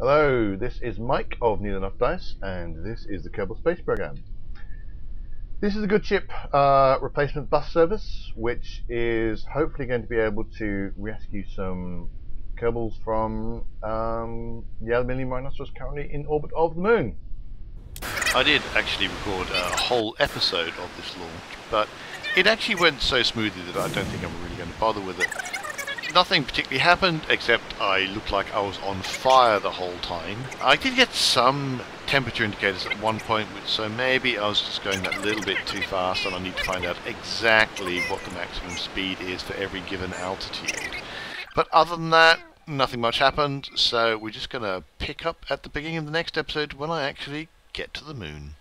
Hello, this is Mike of Need Enough Dice, and this is the Kerbal Space Program. This is a good ship replacement bus service, which is hopefully going to be able to rescue some Kerbals from the Aluminium Rhinoceros currently in orbit of the Moon. I did actually record a whole episode of this launch, but it actually went so smoothly that I don't think I'm really going to bother with it. Nothing particularly happened, except I looked like I was on fire the whole time. I did get some temperature indicators at one point, so maybe I was just going that little bit too fast, and I need to find out exactly what the maximum speed is for every given altitude. But other than that, nothing much happened, so we're just going to pick up at the beginning of the next episode when I actually get to the Moon.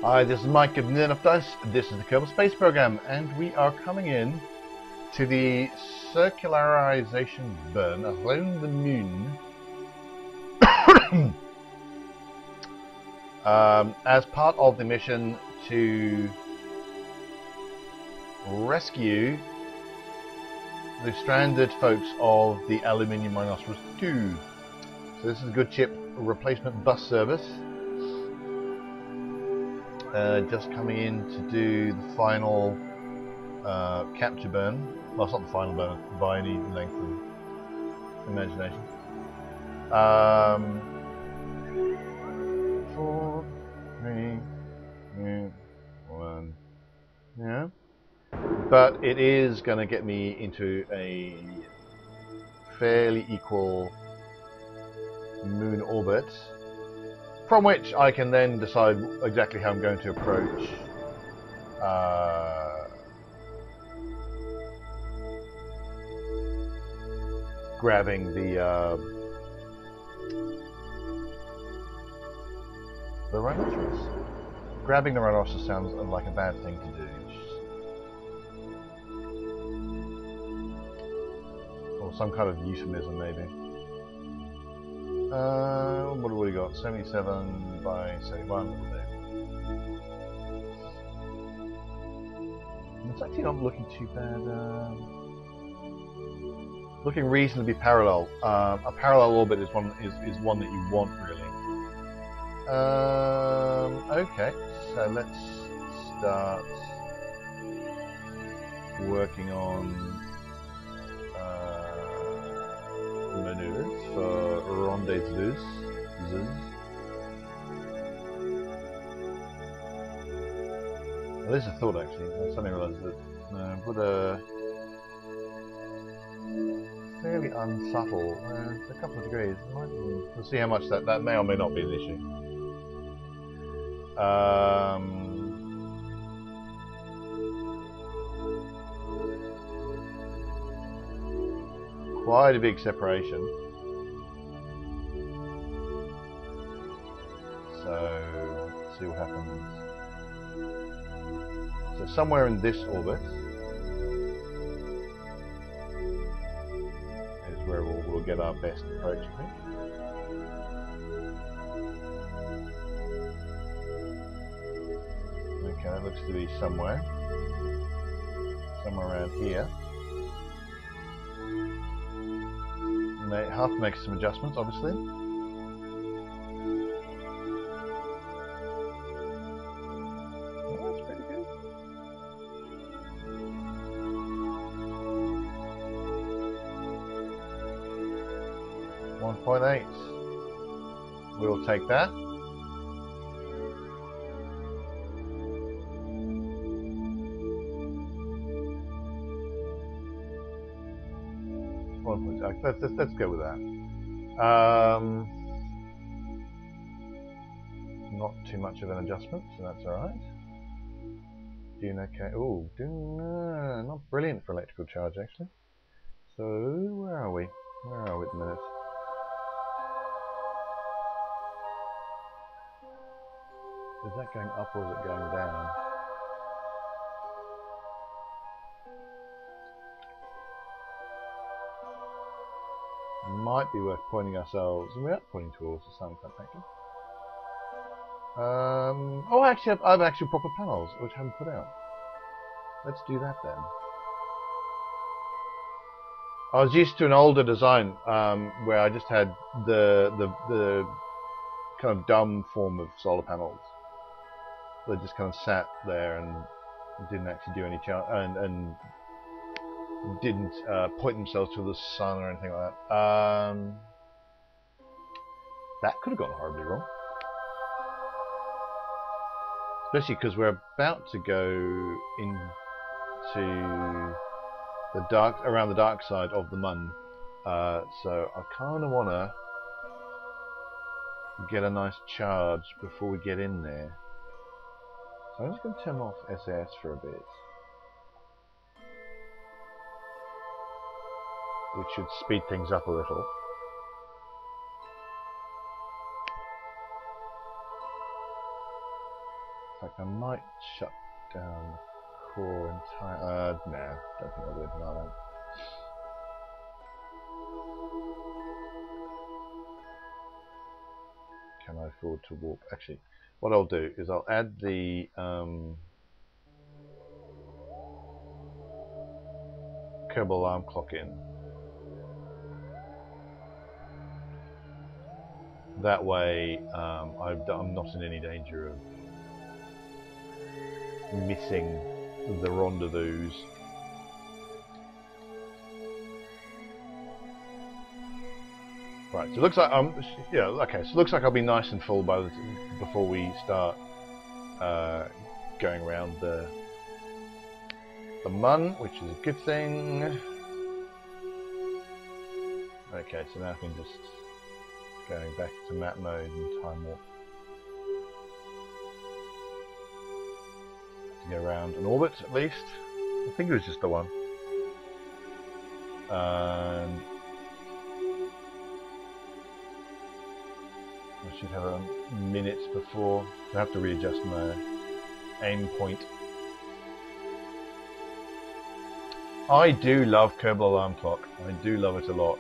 Hi, this is Mike of Need Enough Dice. This is the Kerbal Space Program, and we are coming in to the circularization burn around the Moon as part of the mission to rescue the stranded folks of the Aluminium Rhinoceros 2. So this is a good ship replacement bus service. Just coming in to do the final capture burn. Well, it's not the final burn by any length of imagination. 4, 3, 2, 1. Yeah. But it is going to get me into a fairly equal Moon orbit, from which I can then decide exactly how I'm going to approach grabbing the rhinoceros. Grabbing the rhinoceros sounds like a bad thing to do. Or some kind of euphemism, maybe. What have we got? 77 by 71. It's actually not looking too bad. Looking reasonably parallel. A parallel orbit is one that you want, really. Okay, so let's start working on maneuvers for rendezvous. Well, there's a thought, actually. I suddenly realised that with a fairly unsubtle, a couple of degrees, we'll see how much that may or may not be an issue. Quite a big separation. So, let's see what happens. So somewhere in this orbit is where we'll get our best approach, I think. Okay, that looks to be somewhere around here. May have to make some adjustments, obviously. Oh, that's pretty good. .8. We'll take that. Let's go with that. Not too much of an adjustment, so that's alright. Okay. Oh, not brilliant for electrical charge, actually. So, where are we? Where are we at the minute? Is that going up or is it going down? Might be worth pointing ourselves. We are pointing towards the sun, quite frankly. Oh, actually, I have actual proper panels, which I haven't put out. Let's do that then. I was used to an older design where I just had the kind of dumb form of solar panels. They just kind of sat there and didn't actually do any and didn't point themselves to the sun or anything like that. That could have gone horribly wrong. Especially because we're about to go into around the dark side of the Mun. So I kind of want to get a nice charge before we get in there. So I'm just going to turn off SAS for a bit, which should speed things up a little. In fact, I might shut down the core entirely. Nah, don't think I'll do anything like that. Can I afford to warp? Actually, what I'll do is I'll add the Kerbal alarm clock in. That way, I'm not in any danger of missing the rendezvous. Right, so it looks like yeah, okay. So it looks like I'll be nice and full before we start going around the Mun, which is a good thing. Okay, so now I can just going back to map mode and time warp to go around an orbit at least. I think it was just the one. And I should have minutes before. I have to readjust my aim point. I do love Kerbal Alarm Clock. I do love it a lot.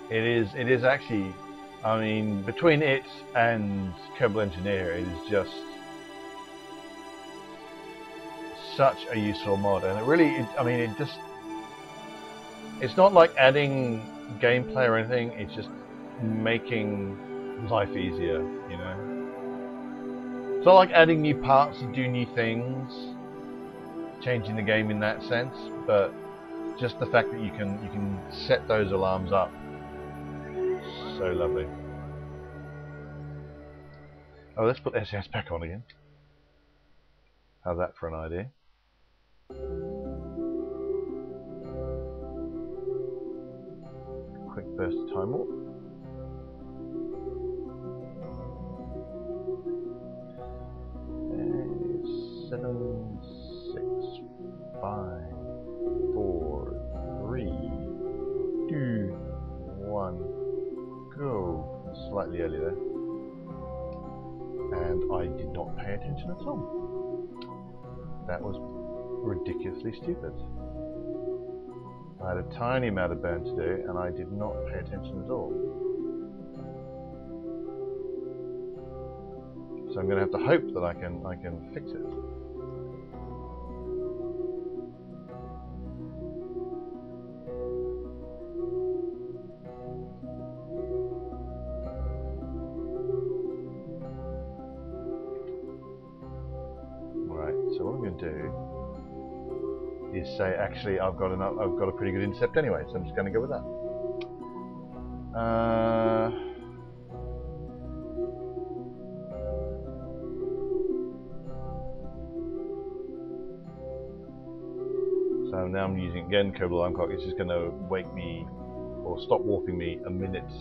It is actually, I mean, between it and Kerbal Engineer, it is just such a useful mod, and it really, I mean, it just, it's not like adding gameplay or anything, it's just making life easier, you know. It's not like adding new parts to do new things, changing the game in that sense, but just the fact that you can set those alarms up, so lovely. Oh, let's put SAS back on again. How's that for an idea? Quick burst of time warp. And 7, 6, 5, 4, 3, 2, 1, go. Slightly early there. And I did not pay attention at all. That was ridiculously stupid. I had a tiny amount of burn to do, and I did not pay attention at all. So I'm going to have to hope that I can fix it. Right. So what I'm going to do is say, actually, I've got a pretty good intercept anyway, so I'm just going to go with that. So now I'm using again Kerbal Alarm Clock. It's just going to wake me or stop warping me a minute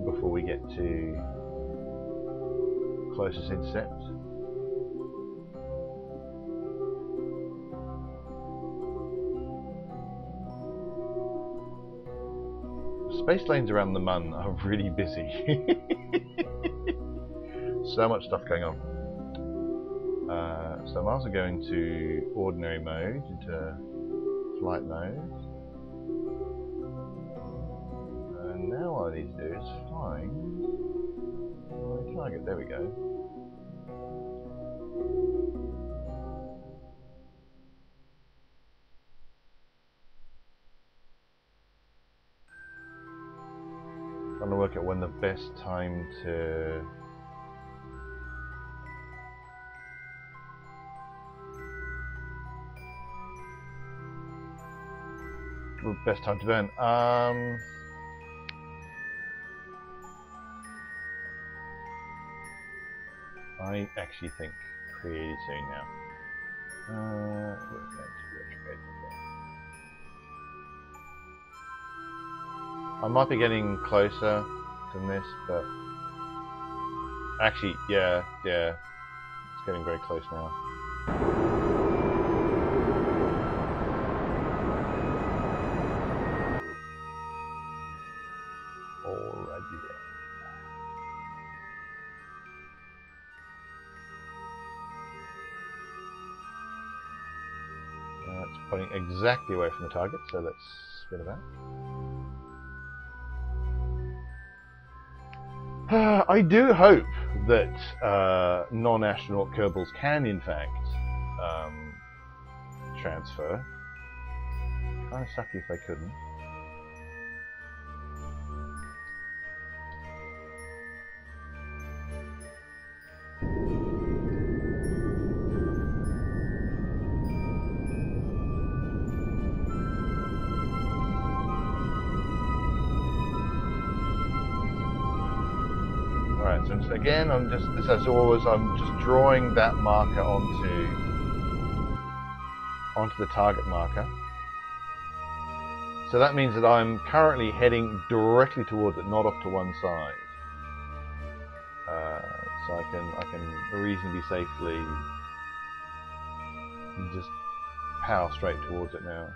before we get to closest intercept. Space lanes around the Mun are really busy. So much stuff going on. So I might as well go into ordinary mode, into flight mode. And now all I need to do is find my target. There we go. Trying to work out when the best time to burn. I actually think pretty soon now. Where's that retrograde? Okay. I might be getting closer than this, but actually, yeah, it's getting very close now. Alrighty then. It's pointing exactly away from the target, so let's spin about. I do hope that non-astronaut Kerbals can, in fact, transfer. Kind of sucky if they couldn't. Alright, so again, as always, I'm just drawing that marker onto the target marker. So that means that I'm currently heading directly towards it, not off to one side. So I can reasonably safely just power straight towards it now.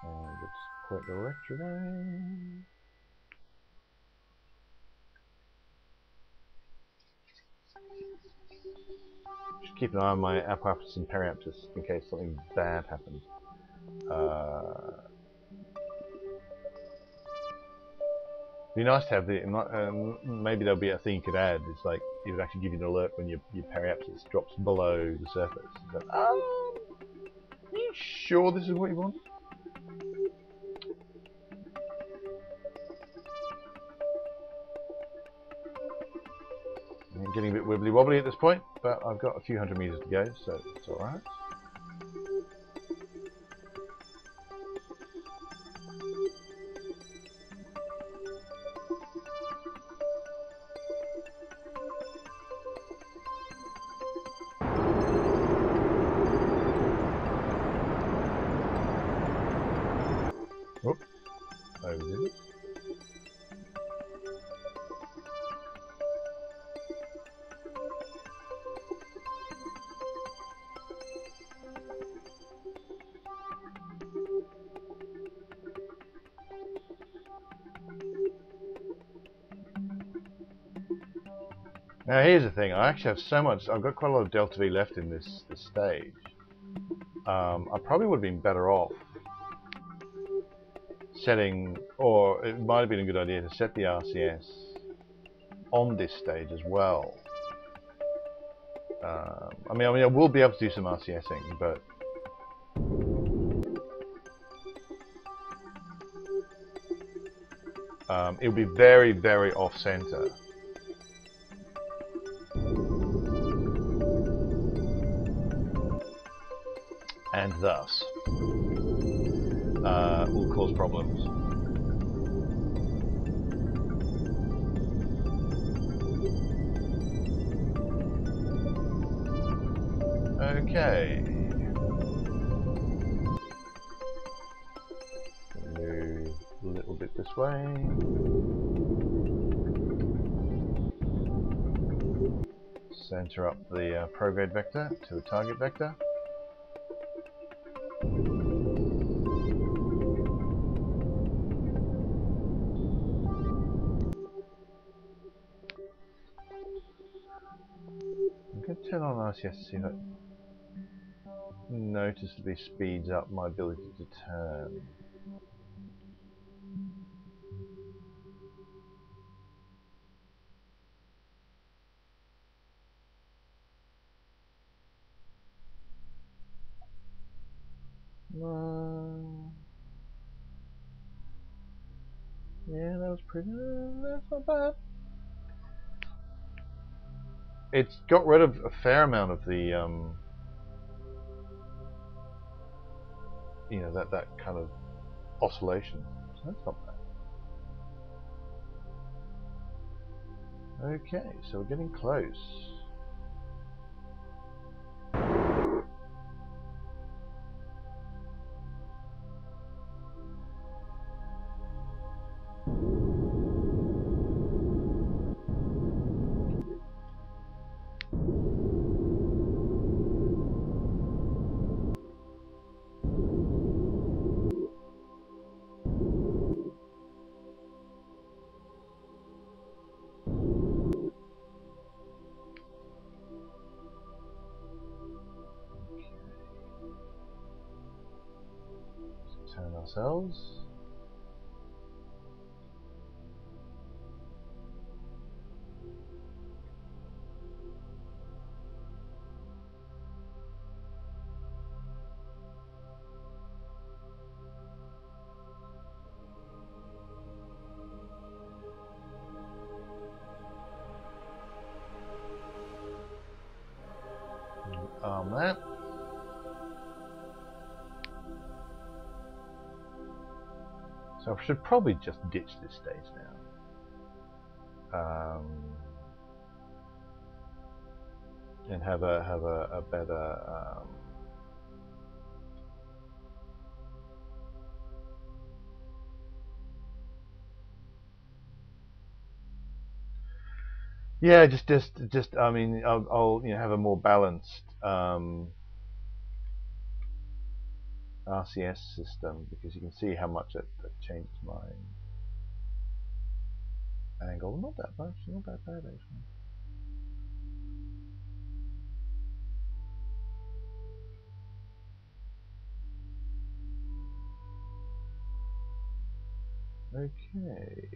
And let's point the retrograde. Just keep an eye on my apoapsis and periapsis in case something bad happens. It'd be nice to have maybe there'll be a thing you could add. It's like it would actually give you an alert when your periapsis drops below the surface. So, are you sure this is what you want? I'm getting a bit wibbly wobbly at this point, but I've got a few hundred meters to go, so it's alright. Whoop, overdid it. Now here's the thing, I actually have so much, I've got quite a lot of delta V left in this stage. I probably would have been better off setting, or it might have been a good idea to set the RCS on this stage as well. I mean I will be able to do some RCSing, but it'll be very, very off-center. And thus will cause problems. Okay. Move a little bit this way. Center up the prograde vector to the target vector. I'm going to turn on RCS to see if it noticeably speeds up my ability to turn. Yeah, that was pretty. That's not bad. It's got rid of a fair amount of the you know, that kind of oscillation. So that's not bad. Okay, so we're getting close. Turn ourselves. Arm that. So I should probably just ditch this stage now, and have a better. Yeah, just. I mean, I'll you know, have a more balanced RCS system, because you can see how much that changed my angle. Not that much, not that bad actually. Okay.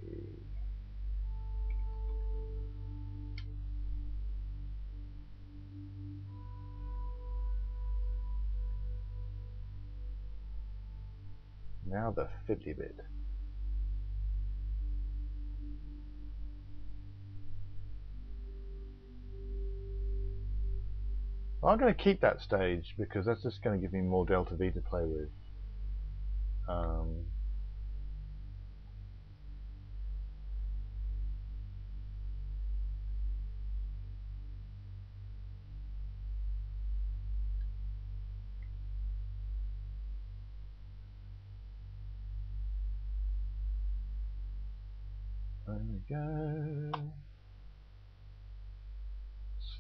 Now the fiddly bit. I'm going to keep that stage because that's just going to give me more delta V to play with. There we go.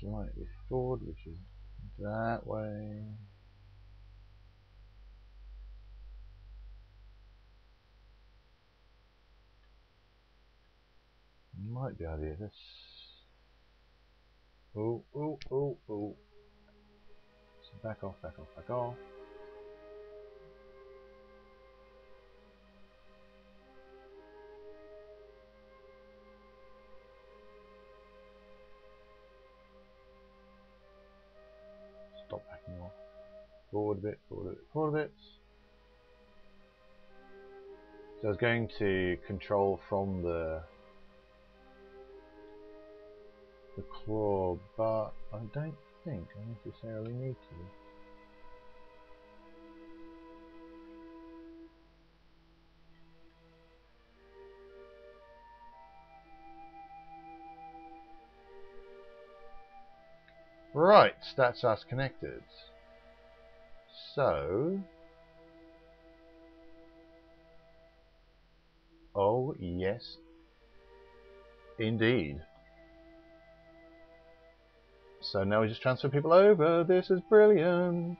Slightly forward, which is that way. Might be able to do this. Oh, oh, oh, oh. So back off, back off, back off. Stop backing off. Forward a bit, forward a bit, forward a bit. So I was going to control from the claw, but I don't think I necessarily need to. Right, that's us connected. So, oh yes, indeed. So now we just transfer people over. This is brilliant.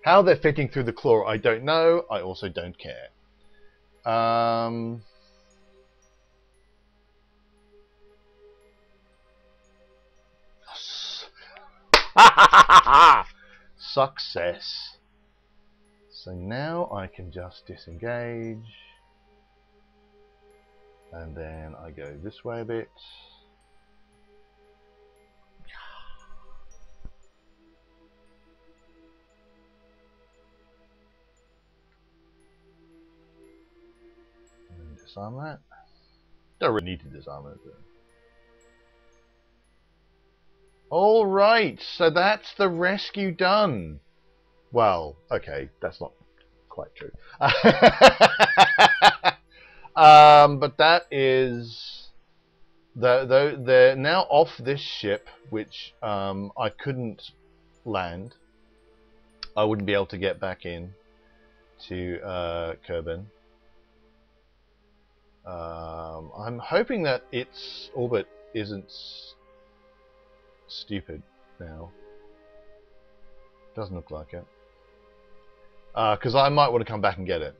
How they're fitting through the claw, I don't know. I also don't care. Success. So now I can just disengage. And then I go this way a bit. disarm that? Don't really need to disarm it. Alright, so that's the rescue done. Well, okay, that's not quite true. But that is... They're now off this ship, which I couldn't land. I wouldn't be able to get back in to Kerbal. I'm hoping that its orbit isn't stupid now. Doesn't look like it. Because I might want to come back and get it.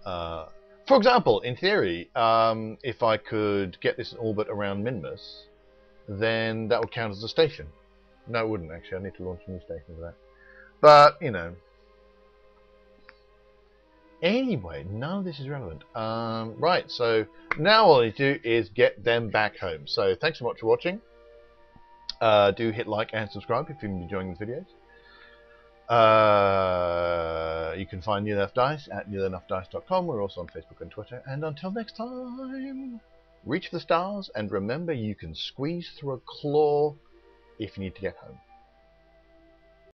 For example, in theory, if I could get this in orbit around Minmus, then that would count as a station. No, it wouldn't actually. I need to launch a new station for that. But, you know. Anyway, none of this is relevant. Right, so now all I need to do is get them back home. So thanks so much for watching. Do hit like and subscribe if you've been enjoying these videos. You can find Near Enough Dice at nearenuffdice.com. We're also on Facebook and Twitter. And until next time, reach for the stars and remember you can squeeze through a claw if you need to get home.